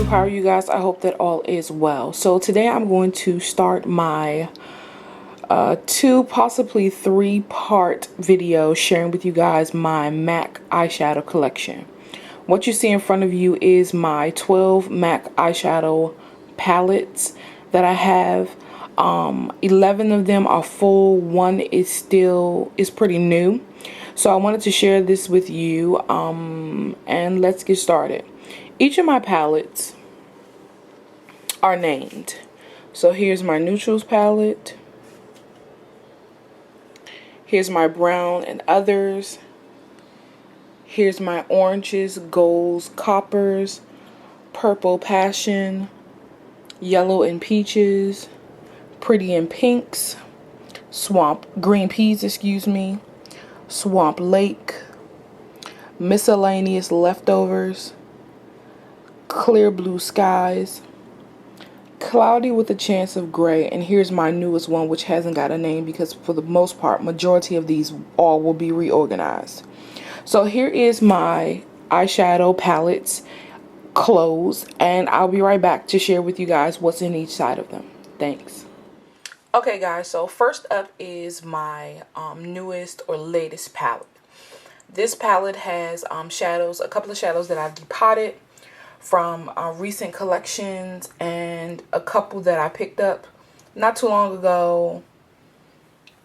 How are you guys? I hope that all is well. So today I'm going to start my 2, possibly 3-part video sharing with you guys my MAC eyeshadow collection. What you see in front of you is my 12 MAC eyeshadow palettes that I have. 11 of them are full. One is pretty new. So I wanted to share this with you, and let's get started. Each of my palettes are named. So here's my neutrals palette. Here's my brown and others. Here's my oranges, golds, coppers, purple passion, yellow and peaches, pretty and pinks, green peas, swamp lake, miscellaneous leftovers, clear blue skies, cloudy with a chance of gray, and here's my newest one, which hasn't got a name because for the most part, majority of these all will be reorganized. So here is my eyeshadow palettes closed, and I'll be right back to share with you guys what's in each side of them. Thanks. Okay guys, so first up is my newest or latest palette. This palette has shadows, a couple of shadows that I've depotted from recent collections, and a couple that I picked up not too long ago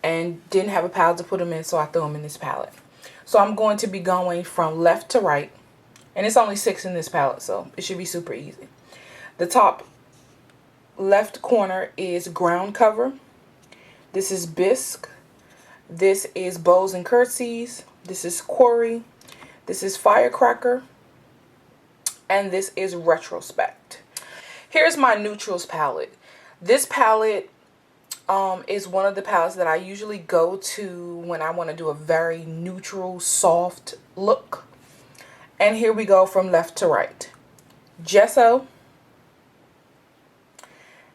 and didn't have a palette to put them in, so I threw them in this palette. So I'm going to be going from left to right, and it's only 6 in this palette, so it should be super easy. The top left corner is ground cover. This is bisque. This is bows and curtsies. This is quarry. This is firecracker. And this is retrospect. Here's my neutrals palette. This palette is one of the palettes that I usually go to when I want to do a very neutral, soft look. And here we go from left to right. Gesso.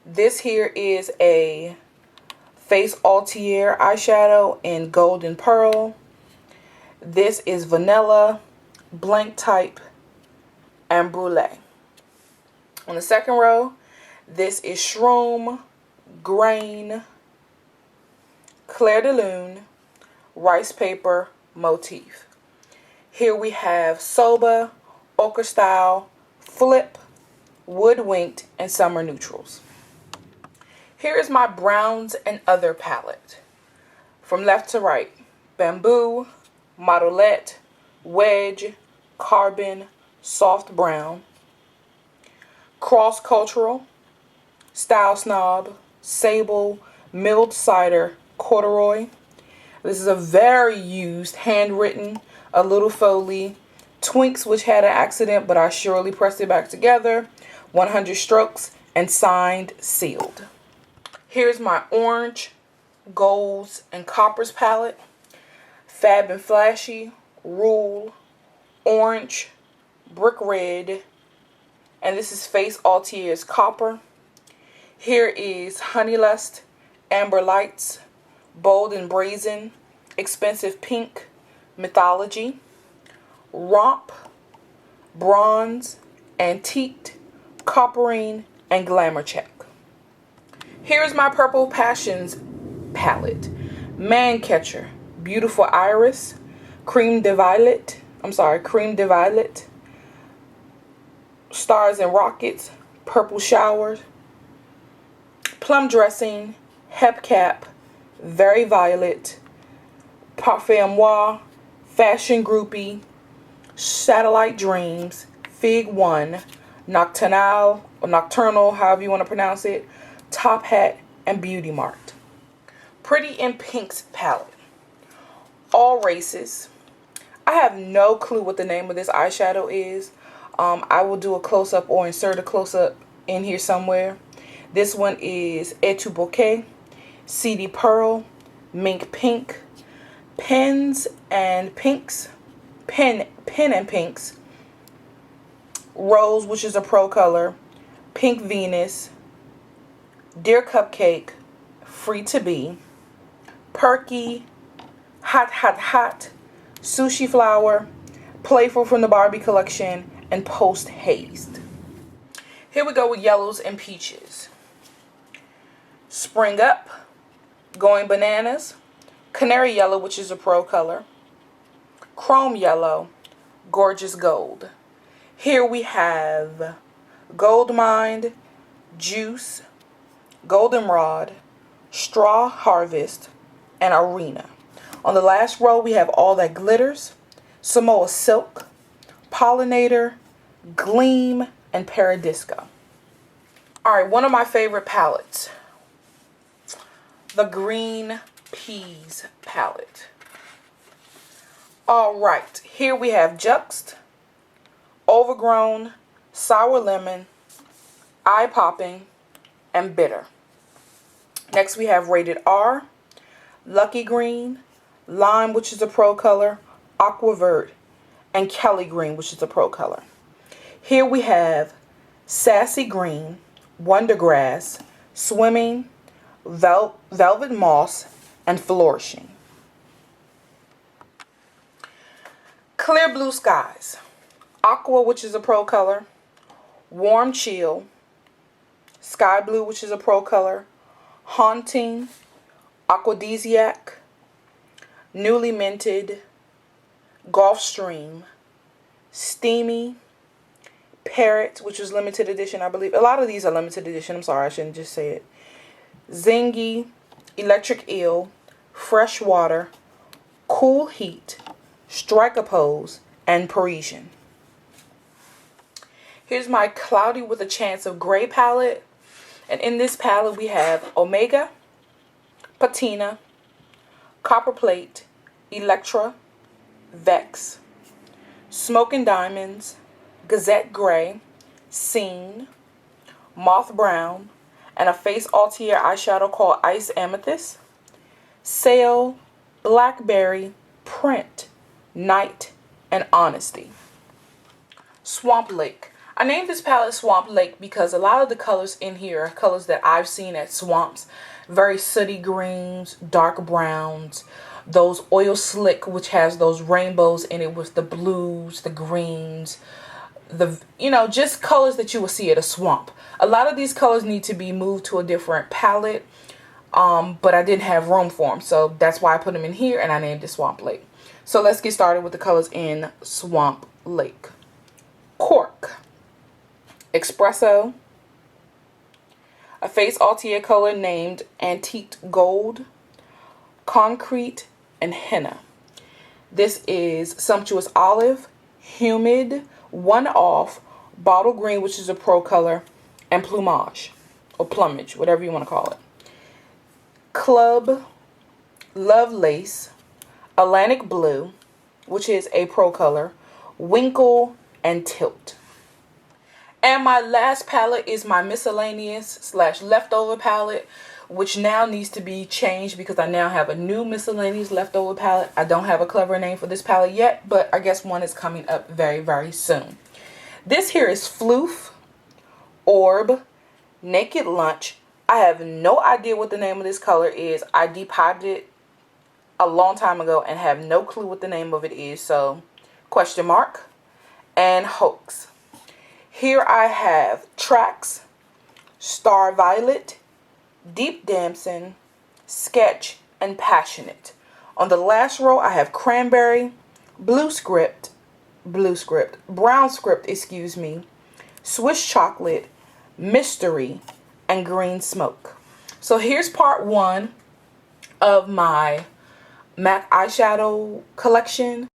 This here is a Face Altier eyeshadow in Golden Pearl. This is Vanilla, Blank Type, and Brulee. On the second row, this is Shroom, Grain, Clair de Lune, Rice Paper, Motif. Here we have Soba, Ochre Style, Flip, Woodwinked, and Summer Neutrals. Here is my browns and other palette. From left to right, Bamboo, Modelette, Wedge, Carbon, Soft Brown, Cross Cultural, Style Snob, Sable, Milled Cider, Corduroy. This is a very used, handwritten, a little Foley, Twinks, which had an accident, but I surely pressed it back together, 100 Strokes, and signed, sealed. Here's my orange, golds, and coppers palette. Fab and Flashy, Rule, Orange, Brick Red, and this is Face Altier's Copper. Here is Honey Lust, Amber Lights, Bold and Brazen, Expensive Pink, Mythology, Romp, Bronze, Antiqued, Copperine, and Glamour Check. Here is my Purple Passions palette. Man Catcher, Beautiful Iris, Cream de Violet, Stars and Rockets, Purple Showers, Plum Dressing, Hepcap, Very Violet, Parfait Moi, Fashion Groupie, Satellite Dreams, Fig One, Nocturnal, however you want to pronounce it, Top Hat, and Beauty Mart. Pretty in Pinks palette. All Races. I have no clue what the name of this eyeshadow is. I will do a close-up or insert a close-up in here somewhere. This one is Et Tu Bouquet, CD Pearl, Mink Pink, Pen and Pinks, Rose, which is a pro color, Pink Venus, Dear Cupcake, Free to Be, Perky, Hot, Sushi Flower, Playful from the Barbie collection, and Post Hazed. Here we go with yellows and peaches. Spring Up, Going Bananas, Canary Yellow, which is a pro color, Chrome Yellow, Gorgeous Gold. Here we have Gold Mine, Juice, Goldenrod, Straw Harvest, and Arena. On the last row, we have All That Glitters, Samoa Silk, Pollinator, Gleam, and Paradisco. Alright, one of my favorite palettes, the Green Peas palette. Alright, here we have Juxed, Overgrown, Sour Lemon, Eye Popping, and Bitter. Next we have Rated R, Lucky Green, Lime, which is a pro color, Aquavert, and Kelly Green, which is a pro color. Here we have Sassy Green, Wondergrass, Swimming, Velvet Moss, and Flourishing. Clear Blue Skies, Aqua, which is a pro color, Warm Chill, Sky Blue, which is a pro color, Haunting, Aquadesiac, Newly Minted, Gulfstream, Steamy, Parrot, which is limited edition, I believe. A lot of these are limited edition. I'm sorry, I shouldn't just say it. Zingy, Electric Eel, Fresh Water, Cool Heat, Strike a Pose, and Parisian. Here's my Cloudy with a Chance of Gray palette. And in this palette we have Omega, Patina, Copper Plate, Electra, Vex, Smoking Diamonds, Gazette Gray, Scene, Moth Brown, and a Face Altier eyeshadow called Ice Amethyst, Sail, Blackberry, Print, Night, and Honesty. Swamp Lake. I named this palette Swamp Lake because a lot of the colors in here are colors that I've seen at swamps. Very sooty greens, dark browns, those oil slick, which has those rainbows in it with the blues, the greens, just colors that you will see at a swamp. A lot of these colors need to be moved to a different palette, but I didn't have room for them, so that's why I put them in here and I named it Swamp Lake. So let's get started with the colors in Swamp Lake. Cork, Espresso, a Face Altier color named Antique Gold, Concrete, and Henna. This is Sumptuous Olive, Humid, One Off, Bottle Green, which is a pro color, and Plumage, or Plumage, whatever you want to call it. Club, Love Lace, Atlantic Blue, which is a pro color, Winkle, and Tilt. And my last palette is my miscellaneous / leftover palette, which now needs to be changed because I now have a new miscellaneous leftover palette. I don't have a clever name for this palette yet, but I guess one is coming up very, very soon. This here is Floof, Orb, Naked Lunch. I have no idea what the name of this color is. I depotted it a long time ago and have no clue what the name of it is. So, question mark, and Hoax. Here I have Tracks, Star Violet, Deep Dancing, Sketch, and Passionate. On the last row I have Cranberry, Brown Script, Swiss Chocolate, Mystery, and Green Smoke. So here's part one of my MAC Eyeshadow Collection.